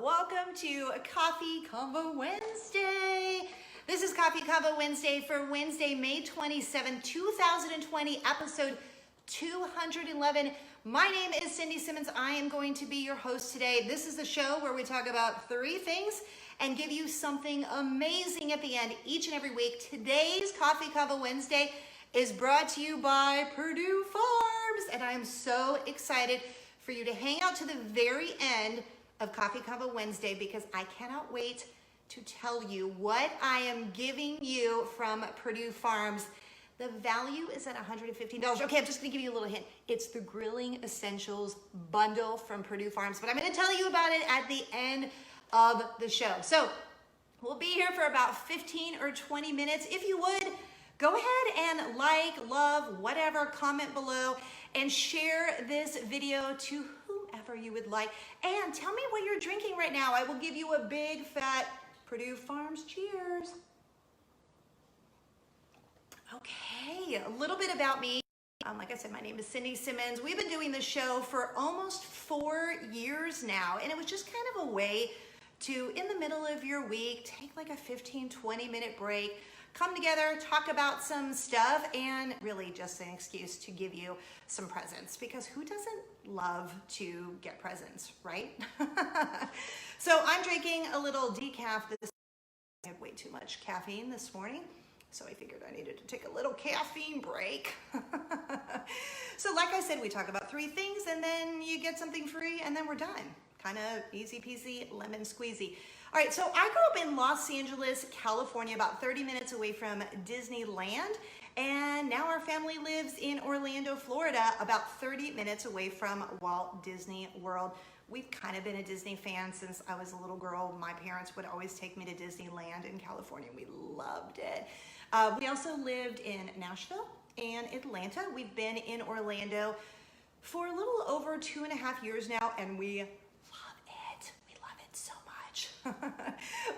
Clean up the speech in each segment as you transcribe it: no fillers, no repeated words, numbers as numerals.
Welcome to Coffee Convo Wednesday. This is Coffee Convo Wednesday for Wednesday, May 27, 2020, episode 211. My name is Cindy Simmons. I am going to be your host today. This is the show where we talk about three things and give you something amazing at the end each and every week. Today's Coffee Convo Wednesday is brought to you by Perdue Farms, and I am so excited for you to hang out to the very end of Coffee Convo Wednesday because I cannot wait to tell you what I am giving you from Perdue Farms. The value is at $115. Okay, I'm just gonna give you a little hint. It's the Grilling Essentials bundle from Perdue Farms, but I'm gonna tell you about it at the end of the show. So we'll be here for about 15 or 20 minutes. If you would, go ahead and like, love, whatever, comment below, and share this video to whomever you would like. And tell me what you're drinking right now. I will give you a big fat Perdue Farms cheers. Okay, a little bit about me. Like I said, my name is Cindy Simmons. We've been doing this show for almost 4 years now, and it was just kind of a way to, in the middle of your week, take like a 15, 20-minute break, come together, talk about some stuff, and really just an excuse to give you some presents, because who doesn't love to get presents, right? So I'm drinking a little decaf. I had way too much caffeine this morning, so I figured I needed to take a little caffeine break. So like I said, we talk about three things, and then you get something free, and then we're done. Kind of easy peasy, lemon squeezy. All right, so I grew up in Los Angeles, California, about 30 minutes away from Disneyland, and now our family lives in Orlando, Florida, about 30 minutes away from Walt Disney World. We've kind of been a Disney fan since I was a little girl. My parents would always take me to Disneyland in California. We loved it. We also lived in Nashville and Atlanta. We've been in Orlando for a little over 2.5 years now, and we love it so much.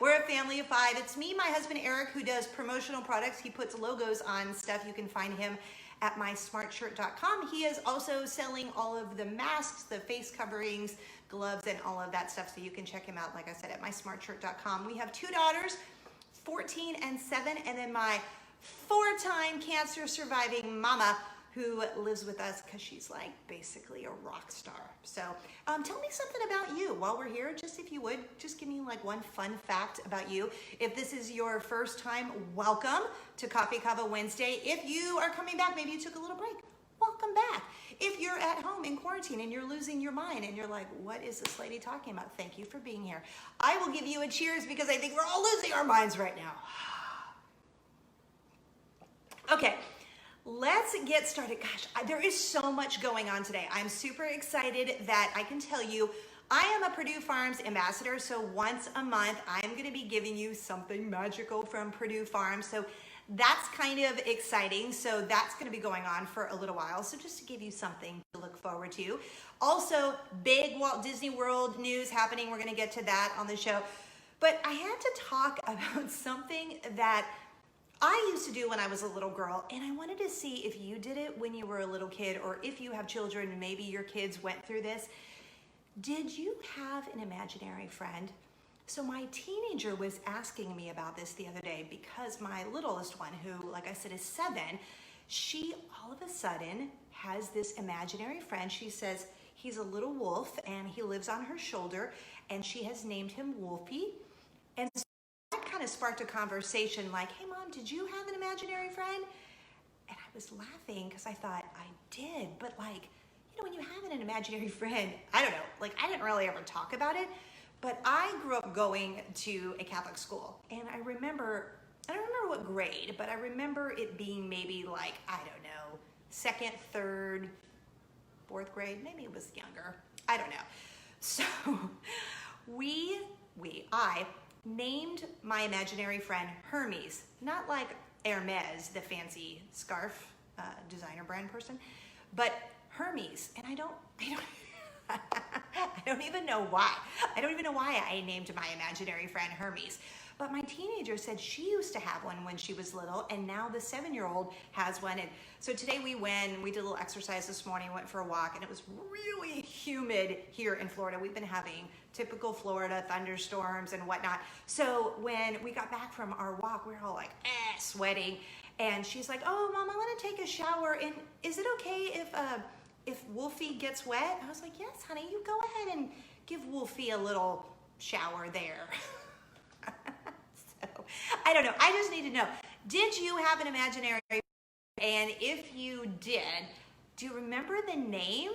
We're a family of 5. It's me, my husband Eric, who does promotional products. He puts logos on stuff. You can find him at mysmartshirt.com. He is also selling all of the masks, the face coverings, gloves, and all of that stuff, so you can check him out, like I said, at mysmartshirt.com. We have 2 daughters, 14 and 7, and then my 4-time cancer surviving mama, who lives with us because she's like basically a rock star. So tell me something about you while we're here. Just if you would, just give me like one fun fact about you. If this is your first time, welcome to Coffee Convo Wednesday. If you are coming back, maybe you took a little break, welcome back. If you're at home in quarantine and you're losing your mind and you're like, what is this lady talking about? Thank you for being here. I will give you a cheers because I think we're all losing our minds right now. Okay. Let's get started. Gosh, there is so much going on today. I'm super excited that I can tell you I am a Perdue Farms ambassador. So once a month, I'm going to be giving you something magical from Perdue Farms. So that's kind of exciting. So that's going to be going on for a little while. So just to give you something to look forward to. Also, big Walt Disney World news happening. We're going to get to that on the show. But I had to talk about something that I used to do when I was a little girl, and I wanted to see if you did it when you were a little kid, or if you have children, maybe your kids went through this. Did you have an imaginary friend? So my teenager was asking me about this the other day because my littlest one, who, like I said, is 7, she all of a sudden has this imaginary friend. She says he's a little wolf and he lives on her shoulder, and she has named him Wolfie. And so that kind of sparked a conversation like, hey mom, did you have an imaginary friend? And I was laughing because I thought I did, but like, you know, when you have an imaginary friend, I don't know, like I didn't really ever talk about it, but I grew up going to a Catholic school, and I don't remember what grade, but I remember it being maybe like, I don't know, 2nd, 3rd, 4th grade, maybe it was younger, I don't know. So I named my imaginary friend Hermes, not like Hermes, the fancy scarf designer brand person, but Hermes. And I don't even know why. I don't even know why I named my imaginary friend Hermes. But my teenager said she used to have one when she was little, and now the 7-year-old has one. And so today we did a little exercise this morning, went for a walk, and it was really humid here in Florida. We've been having typical Florida thunderstorms and whatnot. So when we got back from our walk, we were all like, sweating. And she's like, oh, Mom, I want to take a shower. And is it okay if Wolfie gets wet? I was like, yes, honey, you go ahead and give Wolfie a little shower there. So, I don't know. I just need to know, did you have an imaginary friend? And if you did, do you remember the name?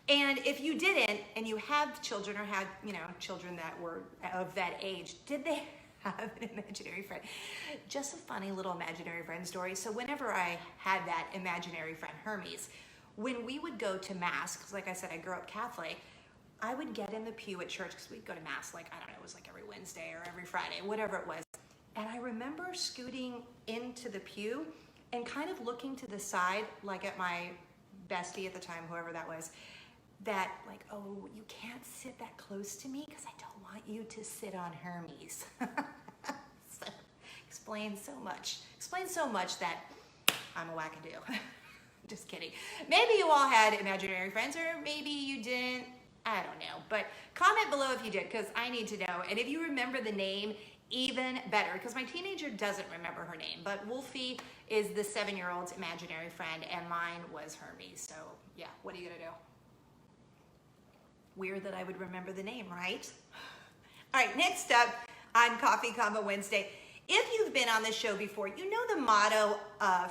And if you didn't, and you have children or had, children that were of that age, did they have an imaginary friend? Just a funny little imaginary friend story. So whenever I had that imaginary friend, Hermes, when we would go to Mass, because like I said, I grew up Catholic, I would get in the pew at church because we'd go to Mass it was like every Wednesday or every Friday, whatever it was. And I remember scooting into the pew and kind of looking to the side, like at my bestie at the time, whoever that was, that like, oh, you can't sit that close to me because I don't want you to sit on Hermes. So, explains so much that I'm a wackadoo. Just kidding. Maybe you all had imaginary friends, or maybe you didn't. I don't know, but comment below if you did, because I need to know. And if you remember the name, even better, because my teenager doesn't remember her name, but Wolfie is the 7-year-old's imaginary friend, and mine was Hermes. So yeah, what are you gonna do? Weird that I would remember the name, right? All right, next up on Coffee Convo Wednesday. If you've been on this show before, you know the motto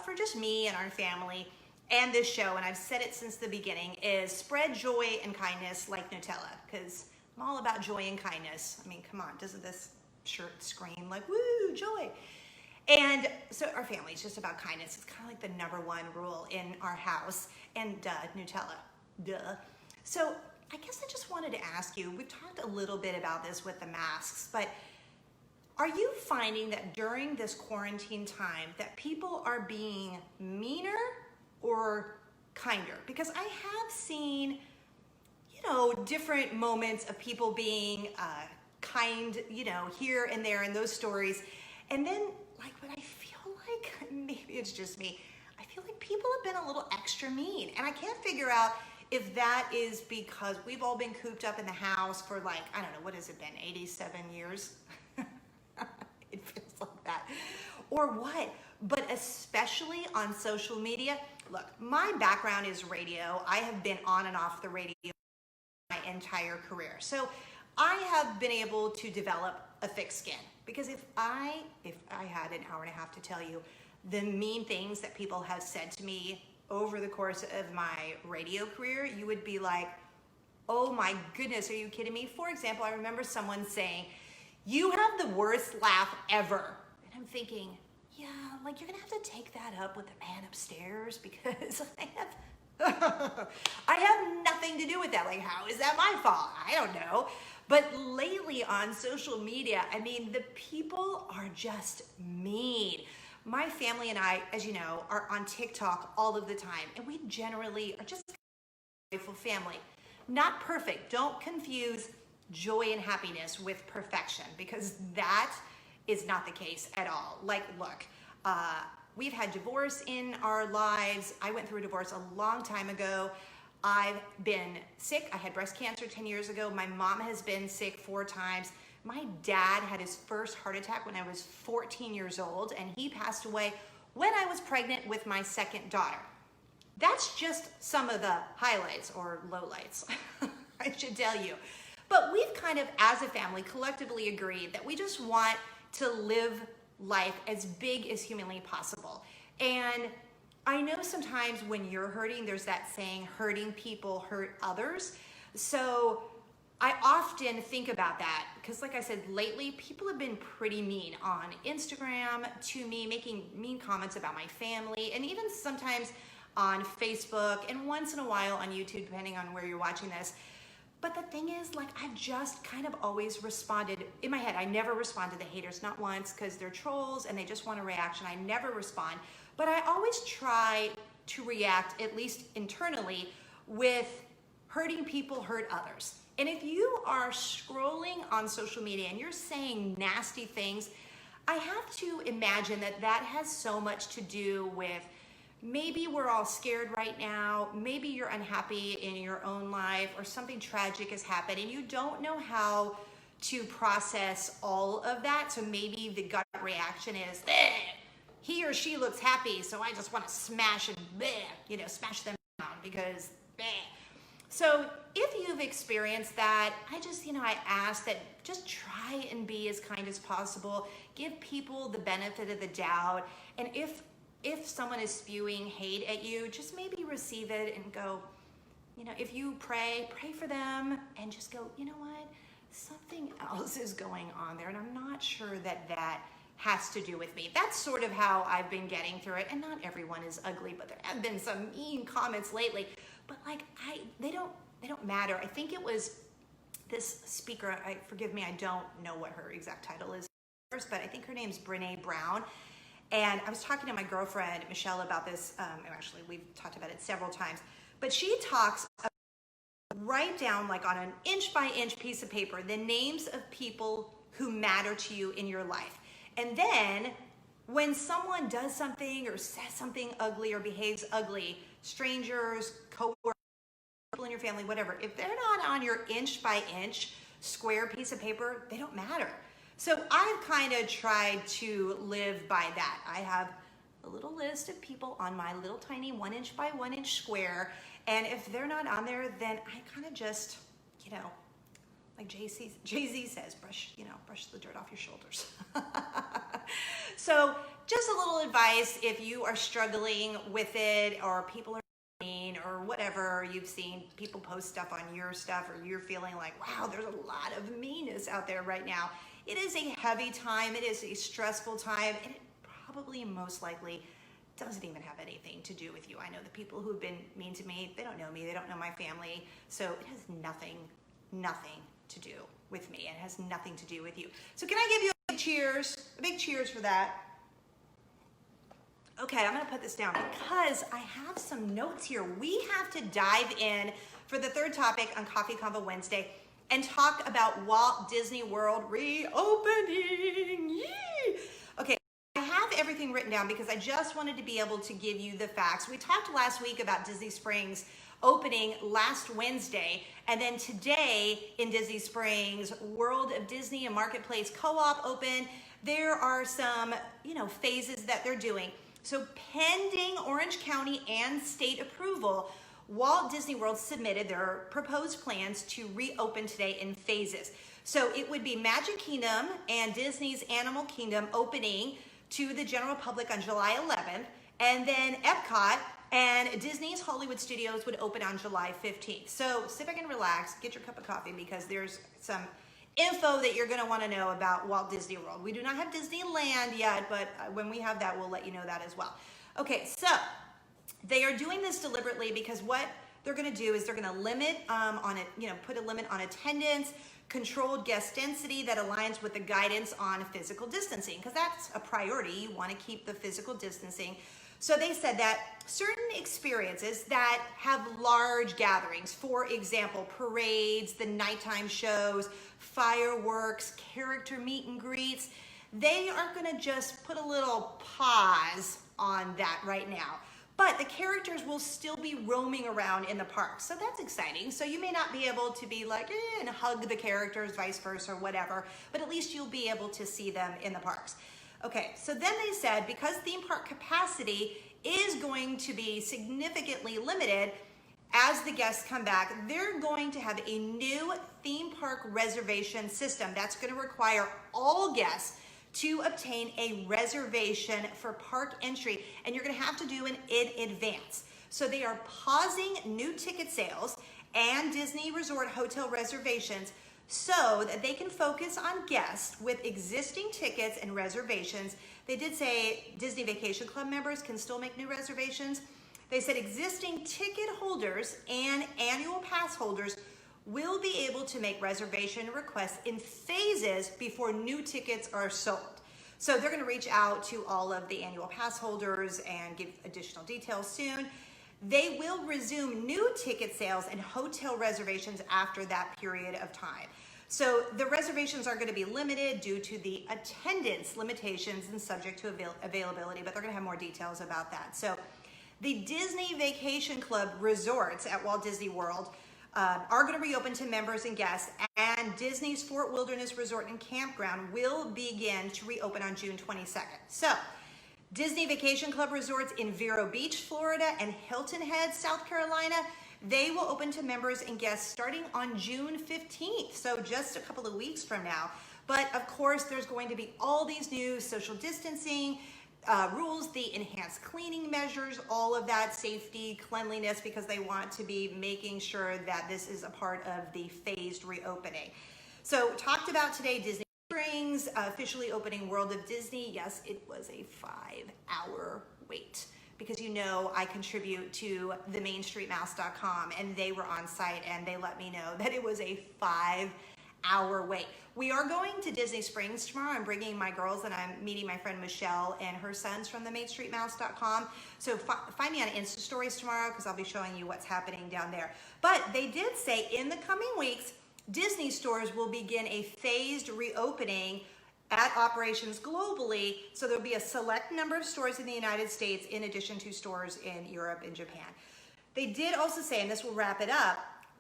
for just me and our family and this show, and I've said it since the beginning, is spread joy and kindness like Nutella, because I'm all about joy and kindness. I mean, come on, doesn't this shirt scream like, woo, joy? And so our family is just about kindness. It's kind of like the #1 rule in our house, and Nutella, duh. So I guess I just wanted to ask you, we've talked a little bit about this with the masks, but are you finding that during this quarantine time that people are being meaner or kinder? Because I have seen, different moments of people being kind, here and there in those stories. And then, what I feel like, maybe it's just me, I feel like people have been a little extra mean. And I can't figure out if that is because we've all been cooped up in the house for I don't know, what has it been, 87 years? It feels like that. Or what? But especially on social media. Look, my background is radio. I have been on and off the radio my entire career. So I have been able to develop a thick skin, because if I had an hour and a half to tell you the mean things that people have said to me over the course of my radio career, you would be like, oh my goodness, are you kidding me? For example, I remember someone saying, you have the worst laugh ever. And I'm thinking, yeah, you're gonna have to take that up with the man upstairs, because I have nothing to do with that. How is that my fault? I don't know. But lately on social media, I mean, the people are just mean. My family and I, as you know, are on TikTok all of the time, and we generally are just a joyful family. Not perfect. Don't confuse joy and happiness with perfection, because that is not the case at all. Look, we've had divorce in our lives. I went through a divorce a long time ago. I've been sick. I had breast cancer 10 years ago. My mom has been sick 4 times. My dad had his first heart attack when I was 14 years old, and he passed away when I was pregnant with my second daughter. That's just some of the highlights or lowlights, I should tell you. But we've kind of, as a family, collectively agreed that we just want to live life as big as humanly possible. And I know sometimes when you're hurting, there's that saying, hurting people hurt others. So I often think about that, because like I said, lately people have been pretty mean on Instagram to me, making mean comments about my family, and even sometimes on Facebook, and once in a while on YouTube, depending on where you're watching this. But the thing is, I've just kind of always responded in my head. I never respond to the haters, not once, because they're trolls and they just want a reaction. I never respond, but I always try to react, at least internally, with hurting people hurt others. And if you are scrolling on social media and you're saying nasty things, I have to imagine that that has so much to do with maybe we're all scared right now, maybe you're unhappy in your own life, or something tragic has happened and you don't know how to process all of that. So maybe the gut reaction is, "Bleh, he or she looks happy, so I just want to smash and bleh, smash them down because bleh." So if you've experienced that, I ask that just try and be as kind as possible. Give people the benefit of the doubt. And if someone is spewing hate at you, just maybe receive it and go, if you pray for them and just go, you know what? Something else is going on there, and I'm not sure that has to do with me. That's sort of how I've been getting through it. And not everyone is ugly, but there have been some mean comments lately. But they don't matter. I think it was this speaker. Forgive me, I don't know what her exact title is first, but I think her name's Brene Brown. And I was talking to my girlfriend Michelle about this. Actually, we've talked about it several times. But she talks about write down, like on an inch by inch piece of paper, the names of people who matter to you in your life. And then when someone does something or says something ugly or behaves ugly, strangers, coworkers, people in your family, whatever, if they're not on your inch by inch square piece of paper, they don't matter. So I've kind of tried to live by that. I have a little list of people on my little tiny 1 inch by 1 inch square. And if they're not on there, then I kind of just, like Jay-Z says, brush the dirt off your shoulders. So just a little advice if you are struggling with it, or people are mean, or whatever, you've seen people post stuff on your stuff, or you're feeling like, wow, there's a lot of meanness out there right now. It is a heavy time. It is a stressful time. And it probably most likely doesn't even have anything to do with you. I know the people who've been mean to me, they don't know me, they don't know my family. So it has nothing to do with me. It has nothing to do with you. So can I give you a big cheers for that? Okay, I'm gonna put this down because I have some notes here. We have to dive in for the third topic on Coffee Convo Wednesday and talk about Walt Disney World reopening. Yee! Okay, I have everything written down because I just wanted to be able to give you the facts. We talked last week about Disney Springs opening last Wednesday, and then today in Disney Springs, World of Disney and Marketplace Co-op open. There are some, phases that they're doing. So pending Orange County and state approval, Walt Disney World submitted their proposed plans to reopen today in phases. So it would be Magic Kingdom and Disney's Animal Kingdom opening to the general public on July 11th, and then Epcot and Disney's Hollywood Studios would open on July 15th. So sit back and relax, get your cup of coffee, because there's some info that you're going to want to know about Walt Disney World. We do not have Disneyland yet, but when we have that, we'll let you know that as well. Okay, so they are doing this deliberately because what they're going to do is they're going to limit put a limit on attendance, controlled guest density that aligns with the guidance on physical distancing, because that's a priority. You want to keep the physical distancing. So they said that certain experiences that have large gatherings, for example, parades, the nighttime shows, fireworks, character meet and greets, they are going to just put a little pause on that right now. But the characters will still be roaming around in the park. So that's exciting. So you may not be able to be like, and hug the characters, vice versa, or whatever, but at least you'll be able to see them in the parks. Okay, so then they said because theme park capacity is going to be significantly limited as the guests come back, they're going to have a new theme park reservation system that's going to require all guests to obtain a reservation for park entry, and you're going to have to do it in advance. So they are pausing new ticket sales and Disney Resort hotel reservations so that they can focus on guests with existing tickets and reservations. They did say Disney Vacation Club members can still make new reservations. They said existing ticket holders and annual pass holders will be able to make reservation requests in phases before new tickets are sold. So they're going to reach out to all of the annual pass holders and give additional details soon. They will resume new ticket sales and hotel reservations after that period of time. So the reservations are going to be limited due to the attendance limitations and subject to availability, but they're going to have more details about that. So the Disney Vacation Club resorts at Walt Disney World are going to reopen to members and guests, and Disney's Fort Wilderness Resort and Campground will begin to reopen on June 22nd. So Disney Vacation Club resorts in Vero Beach, Florida, and Hilton Head, South Carolina, they will open to members and guests starting on June 15th, so just a couple of weeks from now. But of course, there's going to be all these new social distancing rules, the enhanced cleaning measures, all of that safety, cleanliness, because they want to be making sure that this is a part of the phased reopening. So talked about today, Disney Springs officially opening World of Disney. Yes, it was a 5-hour wait, because you know I contribute to the MainStreetMouse.com, and they were on site and they let me know that it was a 5-hour wait. We are going to Disney Springs tomorrow. I'm bringing my girls, and I'm meeting my friend Michelle and her sons from the MainStreetMouse.com. So find me on Insta Stories tomorrow, because I'll be showing you what's happening down there. But they did say in the coming weeks, Disney stores will begin a phased reopening at operations globally. So there'll be a select number of stores in the United States in addition to stores in Europe and Japan. They did also say, and this will wrap it up,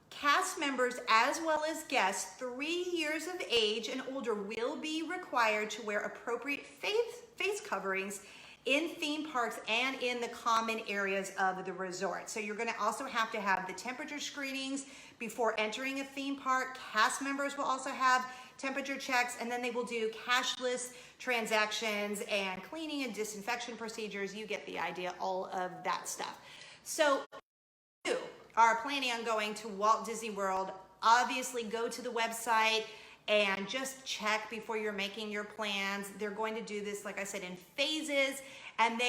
cast members as well as guests 3 years of age and older will be required to wear appropriate face coverings in theme parks and in the common areas of the resort. So you're going to also have to have the temperature screenings before entering a theme park. Cast members will also have temperature checks, and then they will do cashless transactions and cleaning and disinfection procedures. You get the idea, all of that stuff. So if you are planning on going to Walt Disney World, obviously go to the website and just check before you're making your plans. They're going to do this, like I said, in phases, and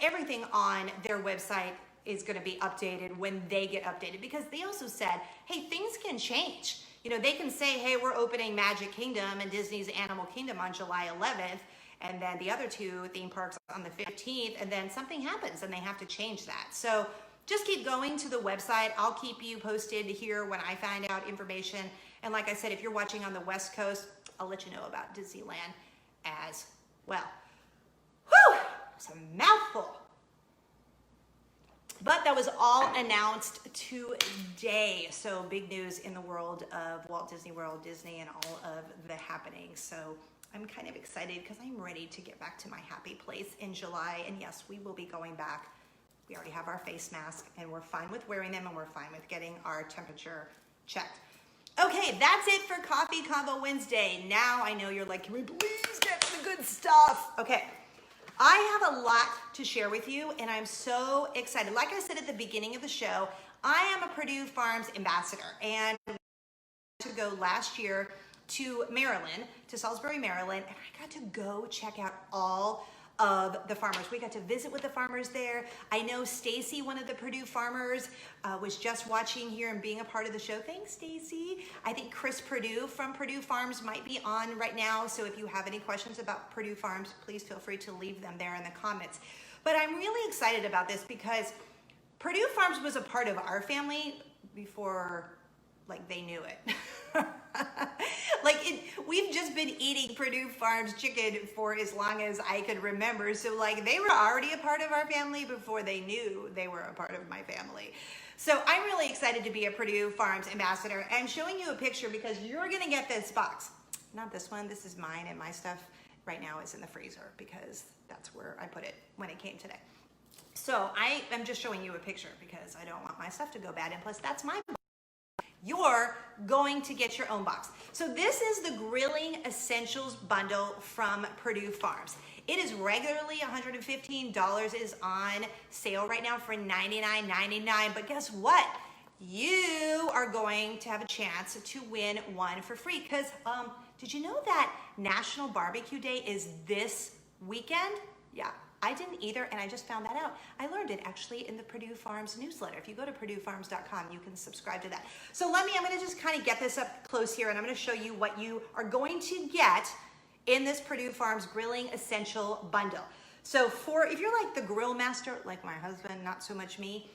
everything on their website is going to be updated when they get updated, because they also said, hey, things can change. You know, they can say, hey, we're opening Magic Kingdom and Disney's Animal Kingdom on July 11th, and then the other two theme parks on the 15th, and then something happens and they have to change that. So just keep going to the website. I'll keep you posted here when I find out information. And like I said, if you're watching on the West Coast, I'll let you know about Disneyland as well. Whew, it's a mouthful. But that was all announced today. So big news in the world of Walt Disney World, Disney, and all of the happenings. So I'm kind of excited because I'm ready to get back to my happy place in July. And yes, we will be going back. We already have our face mask, and we're fine with wearing them, and we're fine with getting our temperature checked. Okay, that's it for Coffee Convo Wednesday. Now I know you're like, can we please get to the good stuff? Okay. I have a lot to share with you, and I'm so excited. Like I said at the beginning of the show, I am a Perdue Farms ambassador, and I got to go last year to Maryland, to Salisbury, Maryland, and I got to go check out all of the farmers. We got to visit with the farmers there. I know Stacy, one of the Perdue farmers, was just watching here and being a part of the show. Thanks, Stacy. I think Chris Perdue from Perdue Farms might be on right now. So if you have any questions about Perdue Farms, please feel free to leave them there in the comments. But I'm really excited about this because Perdue Farms was a part of our family before, like, they knew it. We've just been eating Perdue Farms chicken for as long as I could remember. So like, they were already a part of our family before they knew they were a part of my family. So I'm really excited to be a Perdue Farms ambassador. I'm showing you a picture because you're gonna get this box. Not this one, this is mine, and my stuff right now is in the freezer because that's where I put it when it came today. So I am just showing you a picture because I don't want my stuff to go bad, and plus that's my box. You're going to get your own box. So this is the Grilling Essentials Bundle from Perdue Farms. It is regularly $115. It is on sale right now for $99.99. But guess what? You are going to have a chance to win one for free. Because did you know that National Barbecue Day is this weekend? Yeah. I didn't either, and I just found that out. I learned it actually in the Perdue Farms newsletter. If you go to PerdueFarms.com, you can subscribe to that. So I'm gonna just kind of get this up close here, and I'm gonna show you what you are going to get in this Perdue Farms Grilling Essential Bundle. So if you're like the grill master, like my husband, not so much me,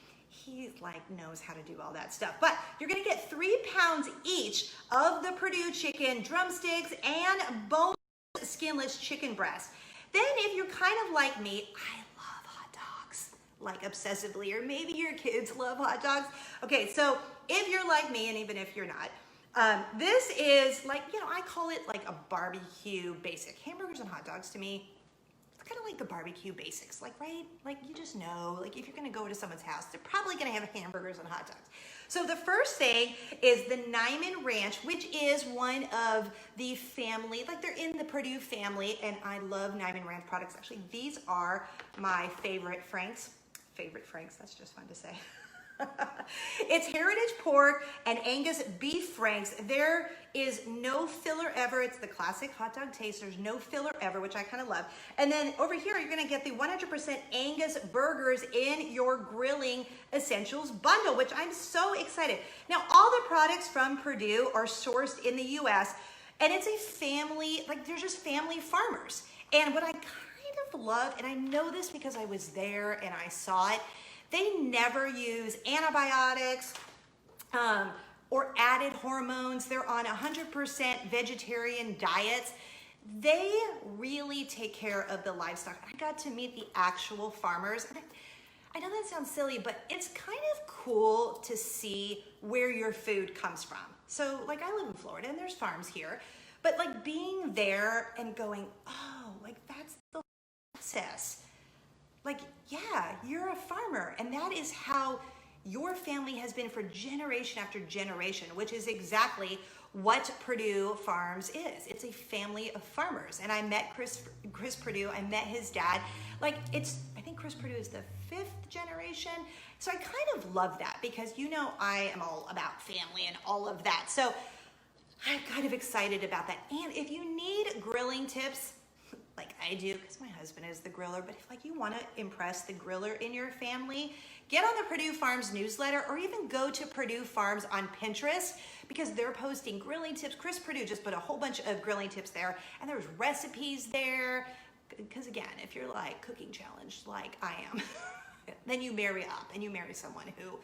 he like knows how to do all that stuff. But you're gonna get 3 pounds each of the Perdue chicken drumsticks and boneless, skinless chicken breast. Then if you're kind of like me, I love hot dogs, like obsessively, or maybe your kids love hot dogs. Okay, so if you're like me, and even if you're not, this is like, you know, I call it like a barbecue basic. Hamburgers and hot dogs to me, it's kind of like the barbecue basics, like, right? Like you just know, like if you're gonna go to someone's house, they're probably gonna have hamburgers and hot dogs. So the first thing is the Nyman Ranch, which is one of the family, like they're in the Perdue family, and I love Nyman Ranch products. Actually, these are my favorite Franks. Favorite Franks, that's just fun to say. It's heritage pork and Angus beef Franks. There is no filler ever. It's the classic hot dog taste. There's no filler ever, which I kind of love. And then over here, you're gonna get the 100% Angus burgers in your grilling essentials bundle, which I'm so excited. Now, all the products from Perdue are sourced in the US, and it's a family, like they're just family farmers. And what I kind of love, and I know this because I was there and I saw it, they never use antibiotics or added hormones. They're on 100% vegetarian diets. They really take care of the livestock. I got to meet the actual farmers. I know that sounds silly, but it's kind of cool to see where your food comes from. So like I live in Florida and there's farms here, but like being there and going, oh, like that's the process. Like, yeah, you're a farmer, and that is how your family has been for generation after generation, which is exactly what Perdue Farms is. It's a family of farmers. And I met Chris Perdue, I met his dad. Like I think Chris Perdue is the 5th generation. So I kind of love that because you know I am all about family and all of that. So I'm kind of excited about that. And if you need grilling tips, like I do, because my husband is the griller, but if like you want to impress the griller in your family, get on the Perdue Farms newsletter or even go to Perdue Farms on Pinterest because they're posting grilling tips. Chris Perdue just put a whole bunch of grilling tips there, and there's recipes there. Because again, if you're like cooking challenged like I am, then you marry up and you marry someone who,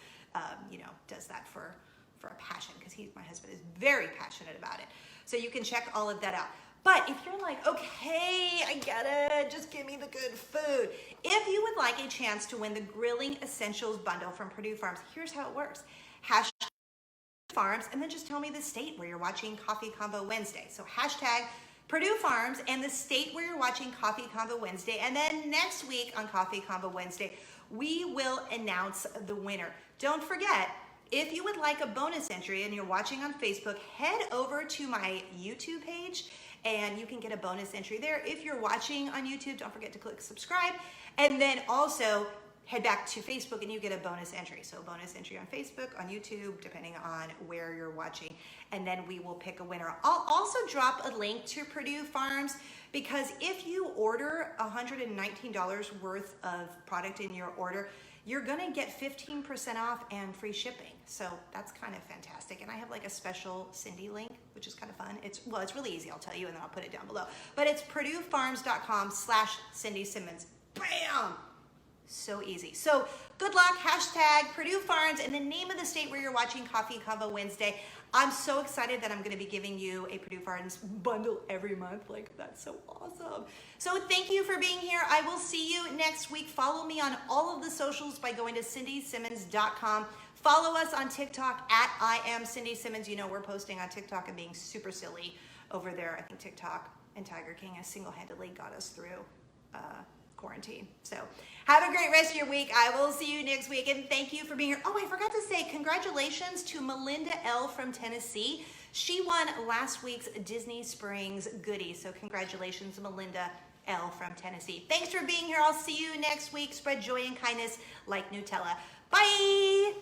you know, does that for a passion, because my husband is very passionate about it. So you can check all of that out. But if you're like, okay, I get it, just give me the good food. If you would like a chance to win the Grilling Essentials Bundle from Perdue Farms, here's how it works. Hashtag Farms, and then just tell me the state where you're watching Coffee Convo Wednesday. So hashtag Perdue Farms and the state where you're watching Coffee Convo Wednesday. And then next week on Coffee Convo Wednesday, we will announce the winner. Don't forget, if you would like a bonus entry and you're watching on Facebook, head over to my YouTube page and you can get a bonus entry there. If you're watching on YouTube, don't forget to click subscribe. And then also head back to Facebook and you get a bonus entry. So a bonus entry on Facebook, on YouTube, depending on where you're watching. And then we will pick a winner. I'll also drop a link to Perdue Farms because if you order $119 worth of product in your order, you're gonna get 15% off and free shipping. So that's kind of fantastic. And I have like a special Cindy link, which is kind of fun. It's really easy, I'll tell you, and then I'll put it down below. But it's PerdueFarms.com/Cindy Simmons. Bam! So easy. So good luck, hashtag Perdue Farms, and the name of the state where you're watching Coffee Convo Wednesday. I'm so excited that I'm going to be giving you a Perdue Farms bundle every month. Like, that's so awesome. So thank you for being here. I will see you next week. Follow me on all of the socials by going to cindysimmons.com. Follow us on TikTok at I am Cindy Simmons. You know, we're posting on TikTok and being super silly over there. I think TikTok and Tiger King has single-handedly got us through quarantine. So have a great rest of your week. I will see you next week, and thank you for being here. Oh, I forgot to say congratulations to Melinda L. from Tennessee. She won last week's Disney Springs goodie. So congratulations, Melinda L. from Tennessee. Thanks for being here. I'll see you next week. Spread joy and kindness like Nutella. Bye.